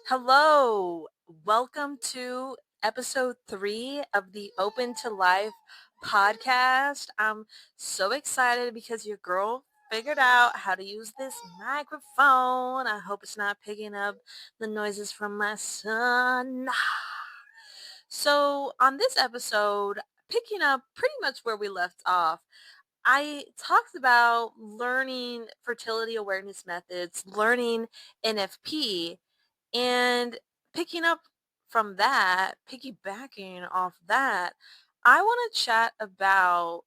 Hello, welcome to episode 3 of the Open to Life podcast. I'm so excited because your girl figured out how to use this microphone. I hope it's not picking up the noises from my son. So, on this episode, picking up pretty much where we left off, I talked about learning fertility awareness methods, learning NFP, and picking up from that, piggybacking off that, I want to chat about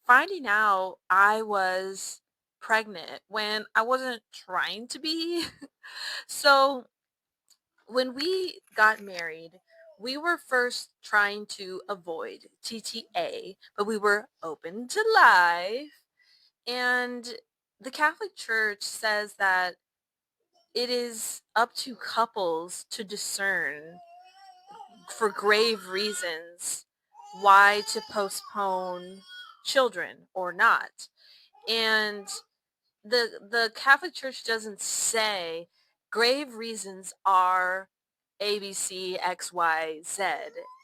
finding out I was pregnant when I wasn't trying to be. So when we got married, we were first trying to avoid TTA, but we were open to life. And the Catholic Church says that it is up to couples to discern for grave reasons why to postpone children or not. And the Catholic Church doesn't say grave reasons are ABC, X, Y, Z.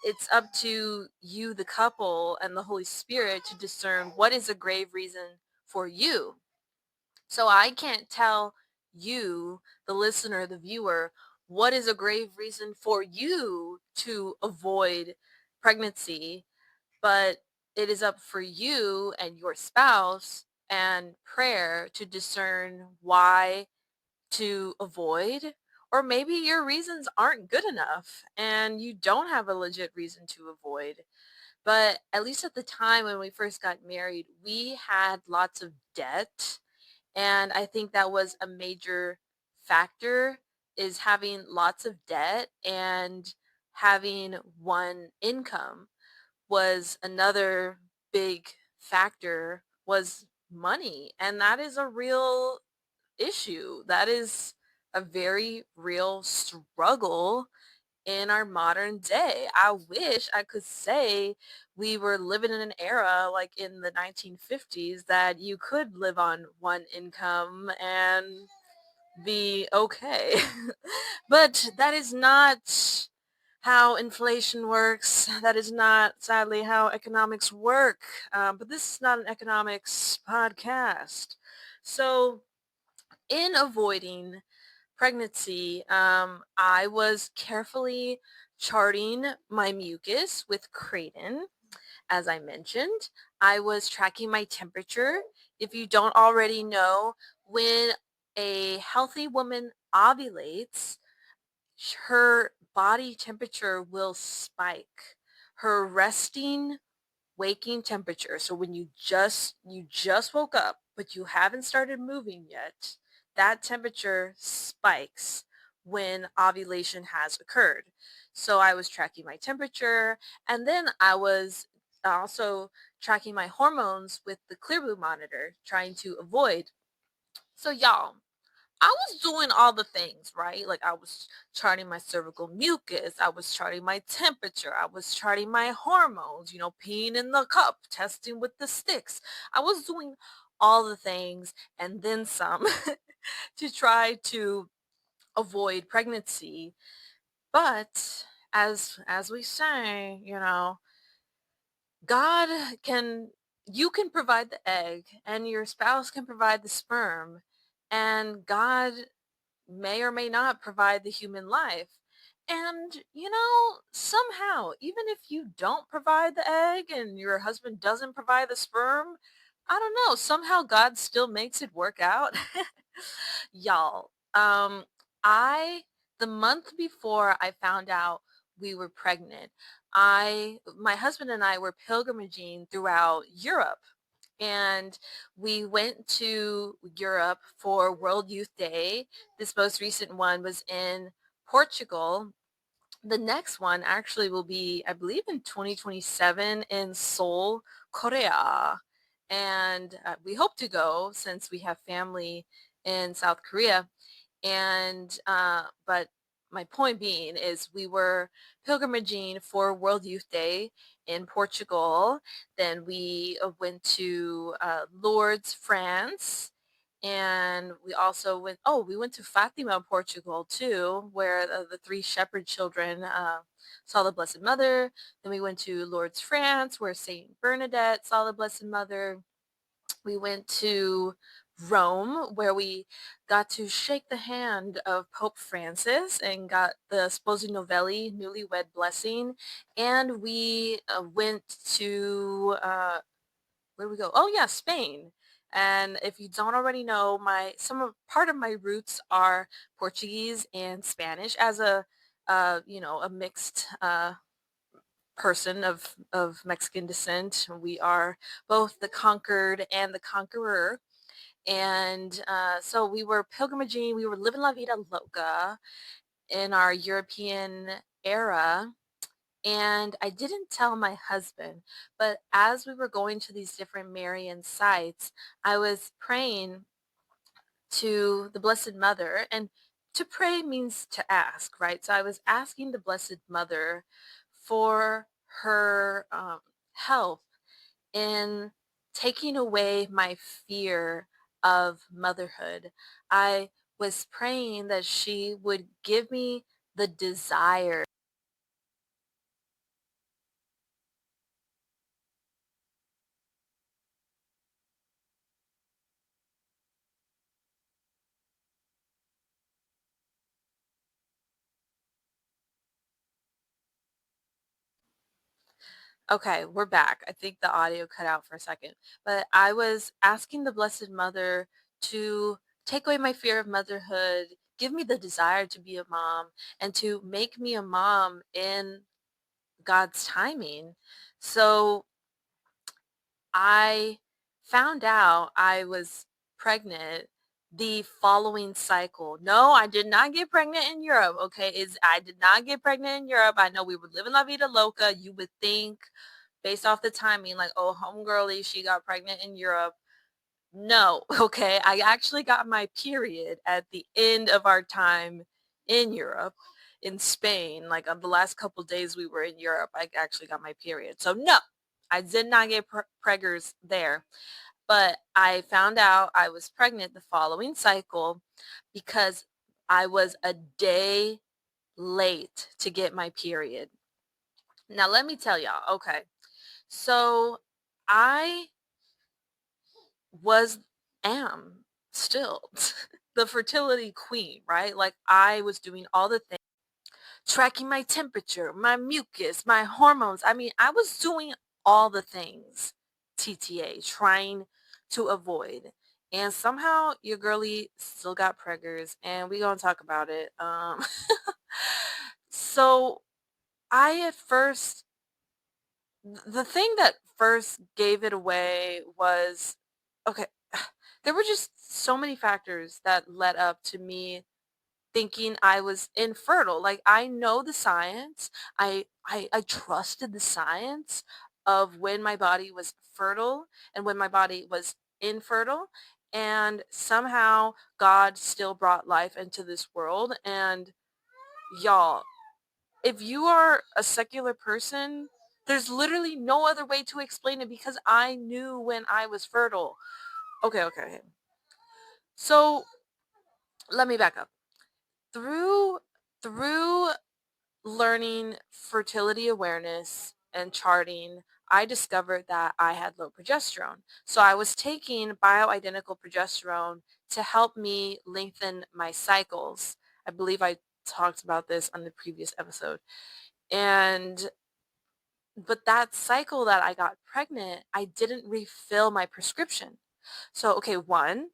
It's up to you, the couple, and the Holy Spirit to discern what is a grave reason for you. So I can't tell you, the listener, the viewer, what is a grave reason for you to avoid pregnancy, but it is up for you and your spouse and prayer to discern why to avoid. Or maybe your reasons aren't good enough and you don't have a legit reason to avoid. But at least at the time when we first got married, we had lots of debt, and I think that was a major factor, is having lots of debt, and having one income was another big factor, was money. And that is a real issue. That is a very real struggle in our modern day. I wish I could say we were living in an era like in the 1950s that you could live on one income and be okay. But that is not how inflation works. That is not, sadly, how economics work. But this is not an economics podcast. So, in avoiding pregnancy, I was carefully charting my mucus with Creighton. As I mentioned, I was tracking my temperature. If you don't already know, when a healthy woman ovulates, her body temperature will spike. Her resting waking temperature. So when you just woke up, but you haven't started moving yet, that temperature spikes when ovulation has occurred. So I was tracking my temperature, and then I was also tracking my hormones with the Clearblue monitor, trying to avoid. So y'all, I was doing all the things, right? Like I was charting my cervical mucus, I was charting my temperature, I was charting my hormones, peeing in the cup, testing with the sticks. I was doing all the things and then some to try to avoid pregnancy. But as we say, God can you can provide the egg and your spouse can provide the sperm, and God may or may not provide the human life. And, somehow, even if you don't provide the egg and your husband doesn't provide the sperm, I don't know, somehow God still makes it work out. Y'all, I, the month before I found out we were pregnant, my husband and I were pilgrimaging throughout Europe, and we went to Europe for World Youth Day. This most recent one was in Portugal. The next one actually will be, I believe, in 2027 in Seoul, Korea. And we hope to go since we have family in South Korea. And but my point being is we were pilgrimaging for World Youth Day in Portugal. Then we went to Lourdes, France, And we also we went to Fatima, Portugal too, where the three shepherd children saw the Blessed Mother. Then we went to Lourdes, France, where Saint Bernadette saw the Blessed Mother. We went to Rome, where we got to shake the hand of Pope Francis and got the Sposi Novelli newlywed blessing. And we went to where we go? Oh yeah, Spain. And if you don't already know, my some of part of my roots are Portuguese and Spanish as a a mixed person of Mexican descent. We are both the conquered and the conqueror. And so we were pilgrimaging, we were living La Vida Loca in our European era. And I didn't tell my husband, but as we were going to these different Marian sites, I was praying to the Blessed Mother. And to pray means to ask, right? So I was asking the Blessed Mother for her help in taking away my fear of motherhood. I was praying that she would give me the desire. Okay, we're back. I think the audio cut out for a second. But I was asking the Blessed Mother to take away my fear of motherhood, give me the desire to be a mom, and to make me a mom in God's timing. So I found out I was pregnant the following cycle. No, I did not get pregnant in Europe. Okay, I did not get pregnant in Europe. I know we were living La Vida Loca. You would think, based off the timing, like, oh, homegirly, she got pregnant in Europe. No, okay. I actually got my period at the end of our time in Europe, in Spain. Like on the last couple days we were in Europe, I actually got my period. So no, I did not get preggers there. But I found out I was pregnant the following cycle because I was a day late to get my period. Now let me tell y'all, okay. So I was am still the fertility queen, right? Like I was doing all the things, tracking my temperature, my mucus, my hormones. I mean, I was doing all the things TTA trying to avoid. And somehow your girlie still got preggers and we gonna talk about it. So I at first the thing that first gave it away was okay, there were just so many factors that led up to me thinking I was infertile. Like I know the science. I trusted the science of when my body was fertile and when my body was infertile. And somehow God still brought life into this world. And y'all, if you are a secular person, there's literally no other way to explain it because I knew when I was fertile. Okay. So let me back up. Through through learning fertility awareness and charting, I discovered that I had low progesterone. So I was taking bioidentical progesterone to help me lengthen my cycles. I believe I talked about this on the previous episode. And but that cycle that I got pregnant, I didn't refill my prescription. So, okay, one,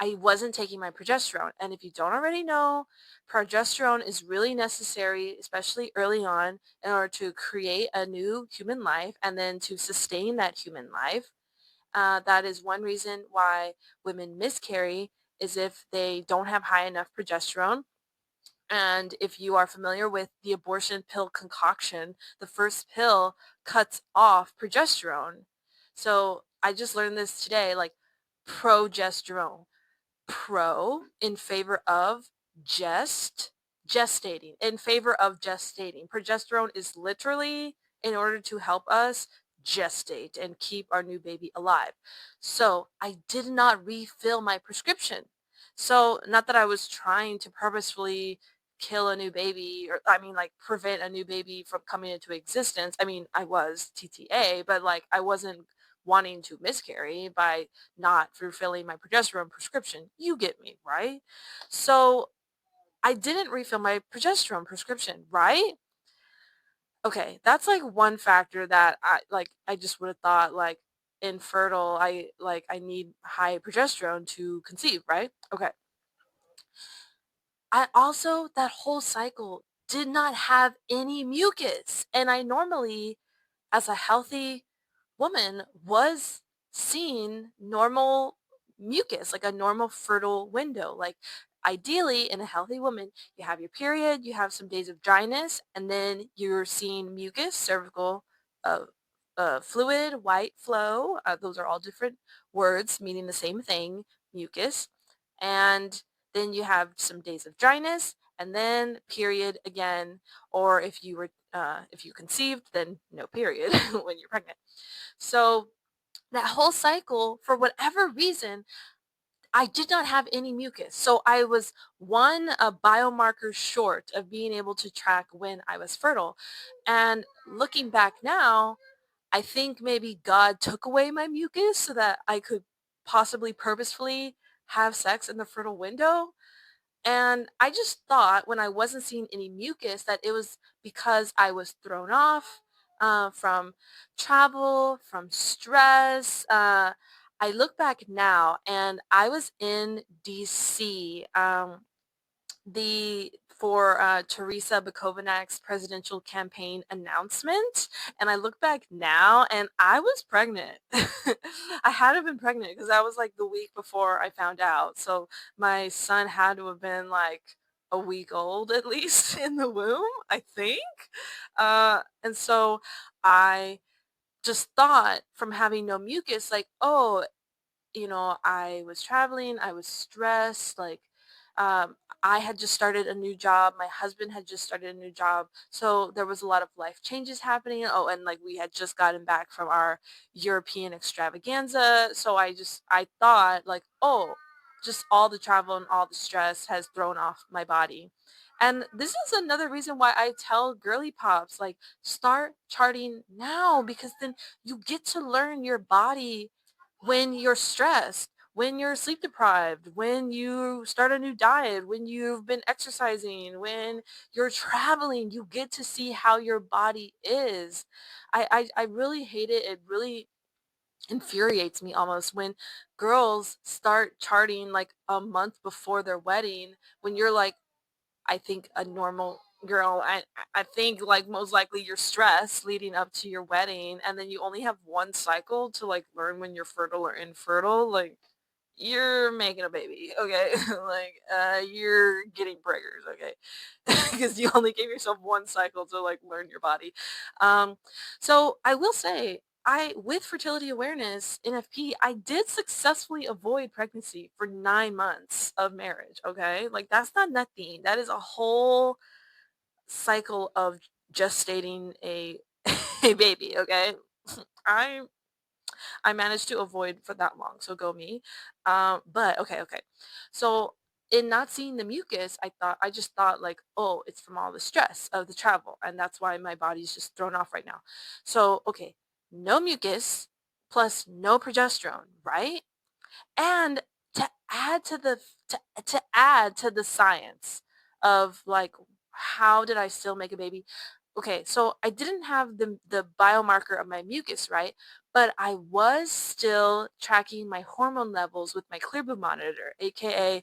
I wasn't taking my progesterone. And if you don't already know, progesterone is really necessary, especially early on, in order to create a new human life and then to sustain that human life. That is one reason why women miscarry is if they don't have high enough progesterone. And if you are familiar with the abortion pill concoction, the first pill cuts off progesterone. So I just learned this today, like progesterone. Pro in favor of gestating, in favor of gestating. Progesterone is literally in order to help us gestate and keep our new baby alive. So I did not refill my prescription. So not that I was trying to purposefully kill a new baby, or I mean like prevent a new baby from coming into existence. I mean, I was TTA, but like I wasn't wanting to miscarry by not fulfilling my progesterone prescription. You get me, right? So I didn't refill my progesterone prescription, right? Okay, that's like one factor that I just would have thought like infertile, I need high progesterone to conceive, right? Okay. I also that whole cycle did not have any mucus. And I normally, as a healthy woman, was seeing normal mucus, like a normal fertile window. Like ideally in a healthy woman, you have your period, you have some days of dryness, and then you're seeing mucus, cervical uh, fluid, white flow. Those are all different words meaning the same thing, mucus. And then you have some days of dryness, and then period again. Or if you conceived, then no period when you're pregnant. So that whole cycle, for whatever reason, I did not have any mucus. So I was one a biomarker short of being able to track when I was fertile. And looking back now, I think maybe God took away my mucus so that I could possibly purposefully have sex in the fertile window. And I just thought when I wasn't seeing any mucus that it was because I was thrown off from travel, from stress. I look back now and I was in DC. The for Teresa Bukovac's presidential campaign announcement, and I look back now, and I was pregnant. I had to have been pregnant because that was like the week before I found out. So my son had to have been like a week old at least in the womb, I think. And so I just thought from having no mucus, like, oh, I was traveling, I was stressed, like um I had just started a new job, my husband had just started a new job. So there was a lot of life changes happening. Oh, and like we had just gotten back from our European extravaganza. So I thought like, oh, just all the travel and all the stress has thrown off my body. And this is another reason why I tell girly pops like start charting now, because then you get to learn your body when you're stressed, when you're sleep deprived, when you start a new diet, when you've been exercising, when you're traveling, you get to see how your body is. I really hate it. It really infuriates me almost when girls start charting like a month before their wedding when you're like, I think a normal girl, I think like most likely you're stressed leading up to your wedding, and then you only have one cycle to like learn when you're fertile or infertile. Like you're making a baby, okay? Like you're getting preggers, okay? Because you only gave yourself one cycle to like learn your body. Um, so I will say I with fertility awareness NFP, I did successfully avoid pregnancy for 9 months of marriage. Okay. Like that's not nothing. That is a whole cycle of gestating a a baby. Okay. I I managed to avoid for that long, so go me. But okay. So in not seeing the mucus, I just thought like, oh, it's from all the stress of the travel, and that's why my body's just thrown off right now. So okay, no mucus plus no progesterone, right? And to add to the to add to the science of like how did I still make a baby? Okay, so I didn't have the biomarker of my mucus, right? But I was still tracking my hormone levels with my Clearblue monitor, aka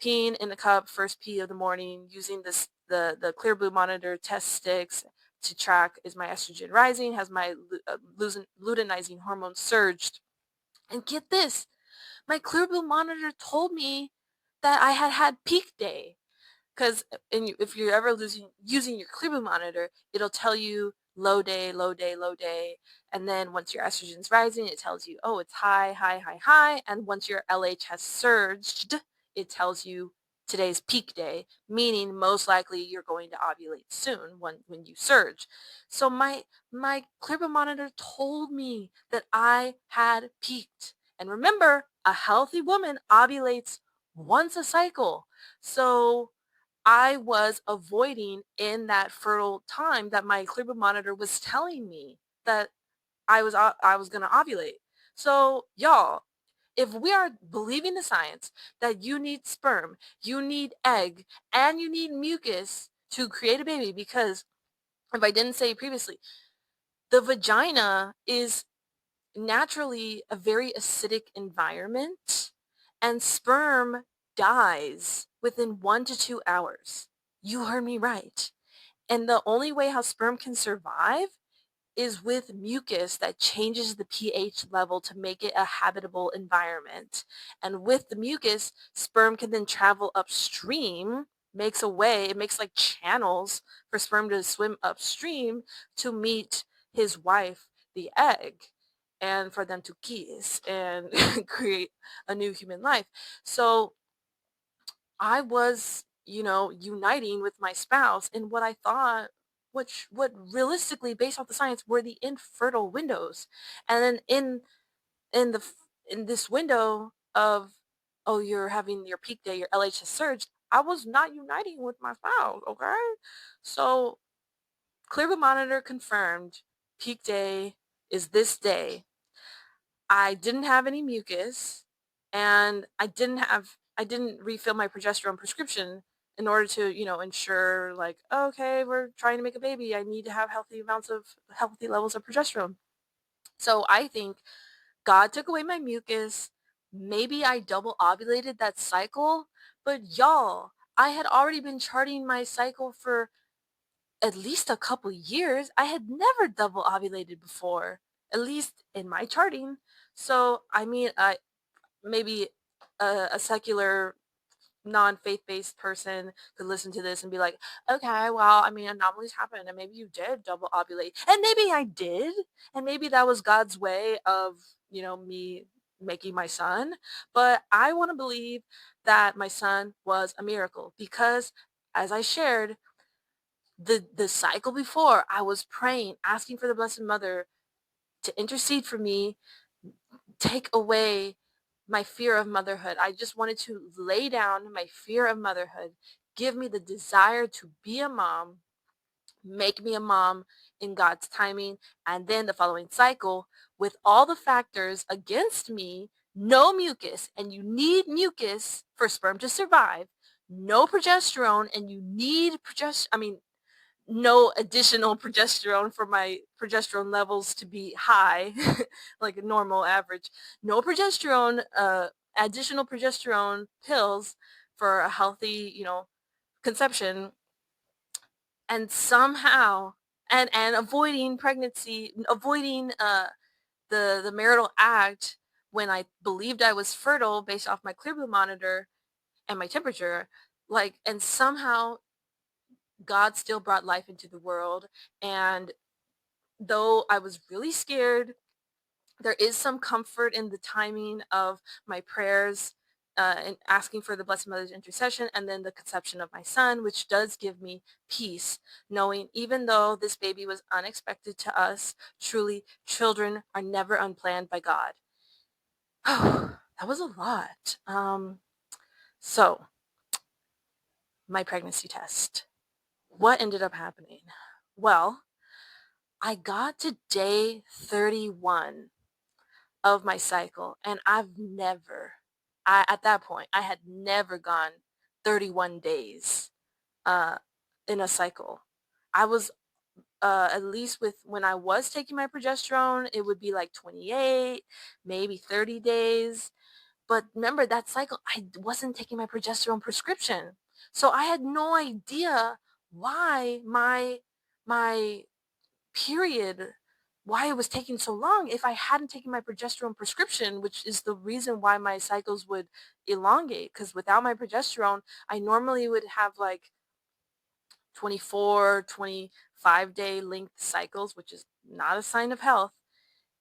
peeing in the cup first pee of the morning, using the Clearblue monitor test sticks to track is my estrogen rising, has my luteinizing hormone surged, and get this, my Clearblue monitor told me that I had had peak day. Because if you're ever using your Clearblue monitor, it'll tell you low day, low day, low day. And then once your estrogen's rising, it tells you, oh, it's high, high, high, high. And once your LH has surged, it tells you today's peak day, meaning most likely you're going to ovulate soon when you surge. So my Clearby monitor told me that I had peaked. And remember, a healthy woman ovulates once a cycle. So I was avoiding in that fertile time that my Clearby monitor was telling me that I was gonna ovulate. So y'all, if we are believing the science that you need sperm, you need egg, and you need mucus to create a baby, because if I didn't say previously, the vagina is naturally a very acidic environment, and sperm dies within 1 to 2 hours. You heard me right. And the only way how sperm can survive is with mucus that changes the pH level to make it a habitable environment. And with the mucus, sperm can then travel upstream, makes a way, it makes like channels for sperm to swim upstream to meet his wife, the egg, and for them to kiss and create a new human life. So I was, uniting with my spouse in what I thought, which what realistically, based off the science, were the infertile windows. And then in the in this window of, oh, you're having your peak day, your LH has surged, I was not uniting with my spouse. Okay, so Clearby monitor confirmed peak day is this day. I didn't have any mucus, and I didn't refill my progesterone prescription in order to, ensure like, okay, we're trying to make a baby. I need to have healthy levels of progesterone. So I think God took away my mucus. Maybe I double ovulated that cycle, but y'all, I had already been charting my cycle for at least a couple years. I had never double ovulated before, at least in my charting. So, I mean, maybe a secular, non-faith-based person could listen to this and be like, okay, well, I mean, anomalies happen, and maybe you did double ovulate, and maybe I did, and maybe that was God's way of, me making my son. But I want to believe that my son was a miracle because, as I shared, the cycle before, I was praying, asking for the Blessed Mother to intercede for me, take away my fear of motherhood. I just wanted to lay down my fear of motherhood, give me the desire to be a mom, make me a mom in God's timing, and then the following cycle, with all the factors against me, no mucus, and you need mucus for sperm to survive, no progesterone, and you need no additional progesterone for my progesterone levels to be high, like a normal average. No progesterone, additional progesterone pills for a healthy, conception, and somehow, and avoiding pregnancy, avoiding the marital act when I believed I was fertile based off my Clearblue monitor and my temperature, like, and somehow God still brought life into the world. And though I was really scared, there is some comfort in the timing of my prayers, and asking for the Blessed Mother's intercession, and then the conception of my son, which does give me peace, knowing even though this baby was unexpected to us, truly, children are never unplanned by God. Oh, that was a lot. So, my pregnancy test. What ended up happening? Well, I got to day 31 of my cycle, and at that point, I had never gone 31 days uh, in a cycle. I was, at least with when I was taking my progesterone, it would be like 28, maybe 30 days. But remember that cycle, I wasn't taking my progesterone prescription. So I had no idea why my period, why it was taking so long if I hadn't taken my progesterone prescription, which is the reason why my cycles would elongate. Because without my progesterone, I normally would have like 24, 25-day length cycles, which is not a sign of health.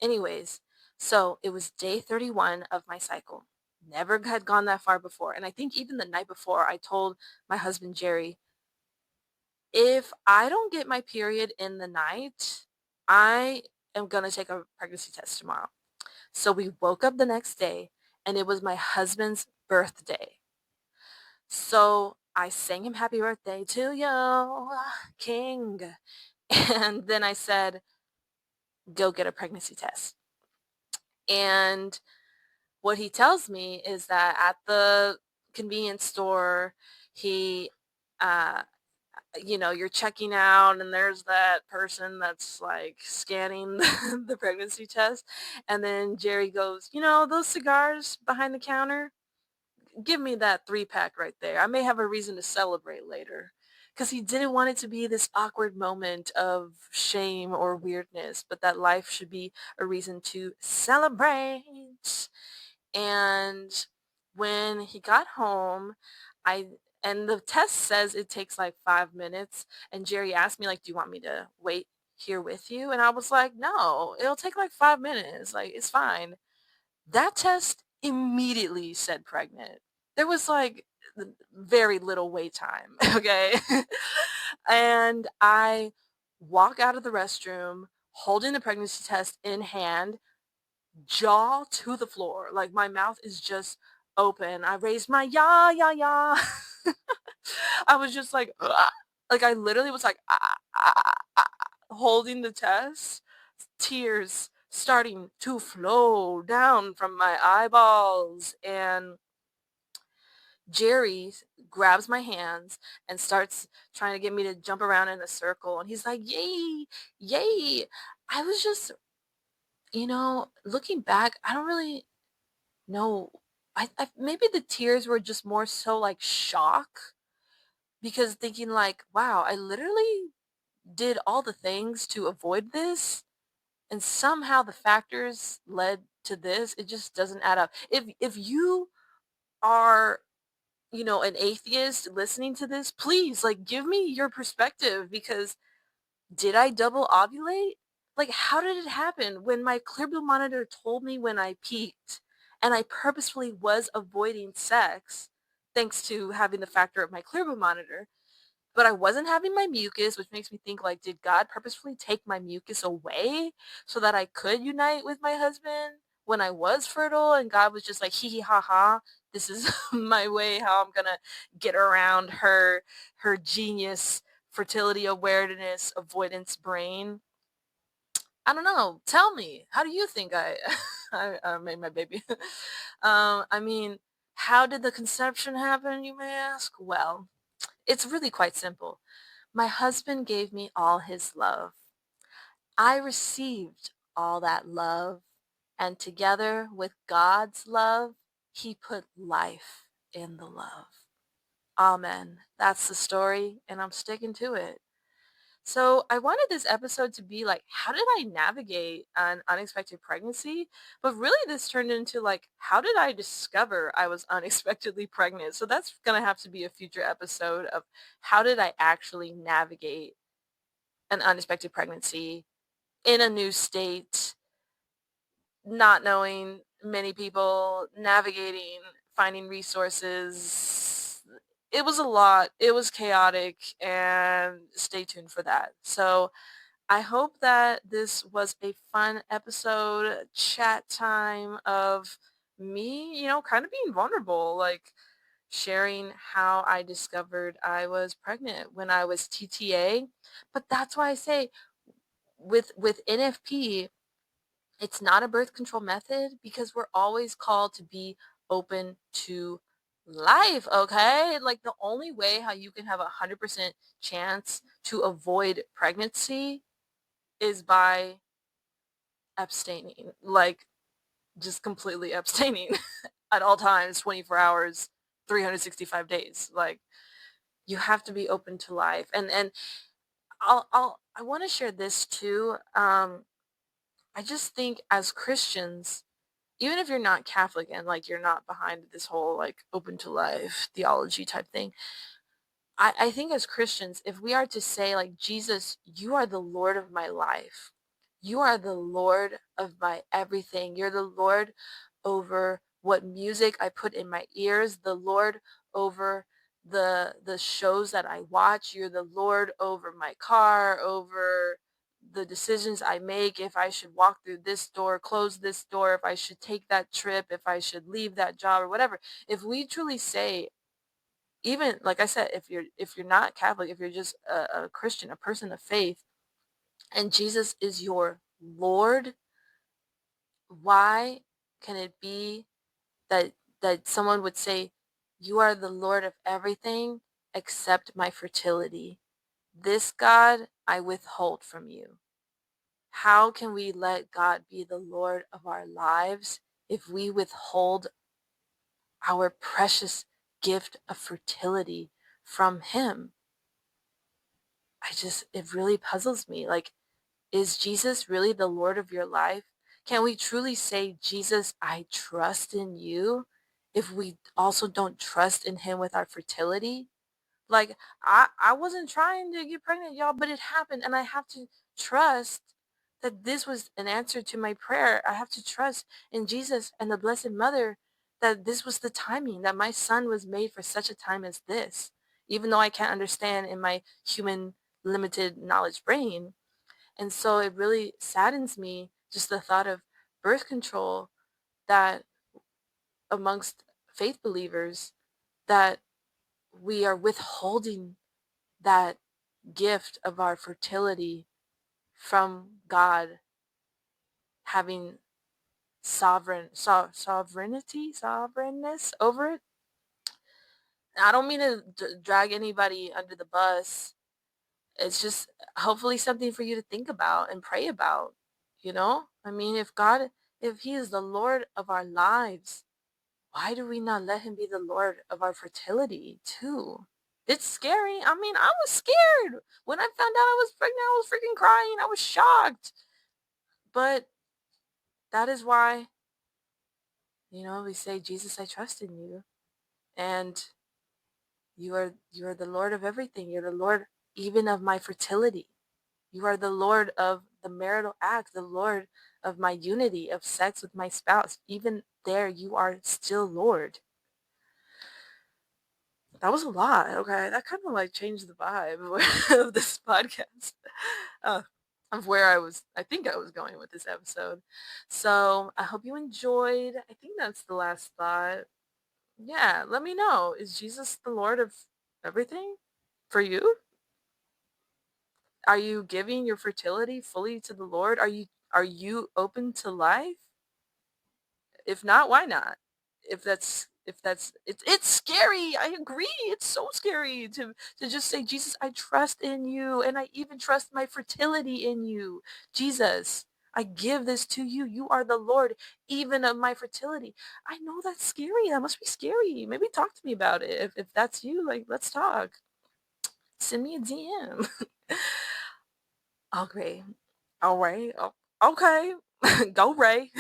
Anyways, so it was day 31 of my cycle. Never had gone that far before. And I think even the night before, I told my husband, Jerry, if I don't get my period in the night, I am going to take a pregnancy test tomorrow. So we woke up the next day and it was my husband's birthday. So I sang him happy birthday to you, King. And then I said, go get a pregnancy test. And what he tells me is that at the convenience store, he, uh, you're checking out and there's that person that's like scanning the pregnancy test. And then Jerry goes, those cigars behind the counter, give me that 3-pack right there. I may have a reason to celebrate later. Because he didn't want it to be this awkward moment of shame or weirdness, but that life should be a reason to celebrate. And when he got home, I and the test says it takes like 5 minutes. And Jerry asked me, like, do you want me to wait here with you? And I was like, no, it'll take like 5 minutes. Like, it's fine. That test immediately said pregnant. There was like very little wait time. Okay. And I walk out of the restroom holding the pregnancy test in hand, jaw to the floor. Like my mouth is just open. I raised my ya, ya, ya. I was just like, "Ugh." Like I literally was like, holding the test, tears starting to flow down from my eyeballs. And Jerry grabs my hands and starts trying to get me to jump around in a circle. And he's like, yay, yay. I was just, looking back, I don't really know. Maybe the tears were just more so like shock because thinking like, wow, I literally did all the things to avoid this and somehow the factors led to this. It just doesn't add up. If you are, an atheist listening to this, please like give me your perspective because did I double ovulate? Like how did it happen when my Clearblue monitor told me when I peaked and I purposefully was avoiding sex thanks to having the factor of my Clearblue monitor? But I wasn't having my mucus, which makes me think like, did God purposefully take my mucus away so that I could unite with my husband when I was fertile? And God was just like, hee hee ha ha, this is my way how I'm gonna get around her genius fertility awareness avoidance brain. I don't know. Tell me, how do you think I I made my baby? I mean, how did the conception happen, you may ask? Well, it's really quite simple. My husband gave me all his love. I received all that love, and together with God's love, he put life in the love. Amen. That's the story, and I'm sticking to it. So I wanted this episode to be like, how did I navigate an unexpected pregnancy? But really this turned into like, how did I discover I was unexpectedly pregnant? So that's going to have to be a future episode of how did I actually navigate an unexpected pregnancy in a new state, not knowing many people, navigating, finding resources. It was a lot. It was chaotic, and stay tuned for that. So I hope that this was a fun episode, chat time of me, kind of being vulnerable, like sharing how I discovered I was pregnant when I was TTA. But that's why I say with NFP, it's not a birth control method because we're always called to be open to life, okay? Like the only way how you can have 100% chance to avoid pregnancy is by abstaining, like just completely abstaining at all times, 24 hours, 365 days. Like you have to be open to life. And I want to share this too. I just think as Christians, even if you're not Catholic and like you're not behind this whole like open to life theology type thing, I think as Christians, if we are to say like, Jesus, you are the Lord of my life. You are the Lord of my everything. You're the Lord over what music I put in my ears, the Lord over the shows that I watch. You're the Lord over my car, over the decisions I make, if I should walk through this door, close this door, if I should take that trip, if I should leave that job or whatever. If we truly say, even like I said, if you're not Catholic, if you're just a Christian, a person of faith, and Jesus is your Lord, why can it be that someone would say, you are the Lord of everything except my fertility? This, God, I withhold from you. How can we let God be the Lord of our lives if we withhold our precious gift of fertility from him? It really puzzles me. Like, is Jesus really the Lord of your life? Can we truly say, Jesus, I trust in you, if we also don't trust in him with our fertility? Like, I wasn't trying to get pregnant, y'all, but it happened, and I have to trust that this was an answer to my prayer. I have to trust in Jesus and the Blessed Mother that this was the timing, that my son was made for such a time as this, even though I can't understand in my human limited knowledge brain. And so it really saddens me, just the thought of birth control, that amongst faith believers, that we are withholding that gift of our fertility from God having sovereignness over it. I don't mean to drag anybody under the bus. It's just hopefully something for you to think about and pray about. I mean, if he is the Lord of our lives, why do we not let him be the Lord of our fertility too? It's scary. I mean, I was scared when I found out I was pregnant. I was freaking crying. I was shocked. But that is why, we say, Jesus, I trust in you. And you are the Lord of everything. You're the Lord even of my fertility. You are the Lord of the marital act, the Lord of my unity of sex with my spouse. Even there, you are still Lord. That was a lot. Okay, that kind of like changed the vibe of this podcast, uh, of where I think I was going with this episode. So I hope you enjoyed. I think that's the last thought. Yeah, let me know. Is Jesus the Lord of everything for you? Are you giving your fertility fully to the Lord? Are you open to life? If not, why not? If that's it's scary. I agree. It's so scary to just say, Jesus, I trust in you, and I even trust my fertility in you. Jesus, I give this to you. You are the Lord even of my fertility. I know that's scary. That must be scary. Maybe talk to me about it. If that's you, like, let's talk. Send me a DM. Oh, great. All right. Oh, okay. Go, Ray.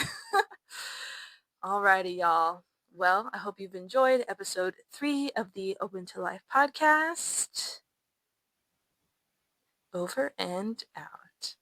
Alrighty, y'all. Well, I hope you've enjoyed episode 3 of the Open to Life podcast. Over and out.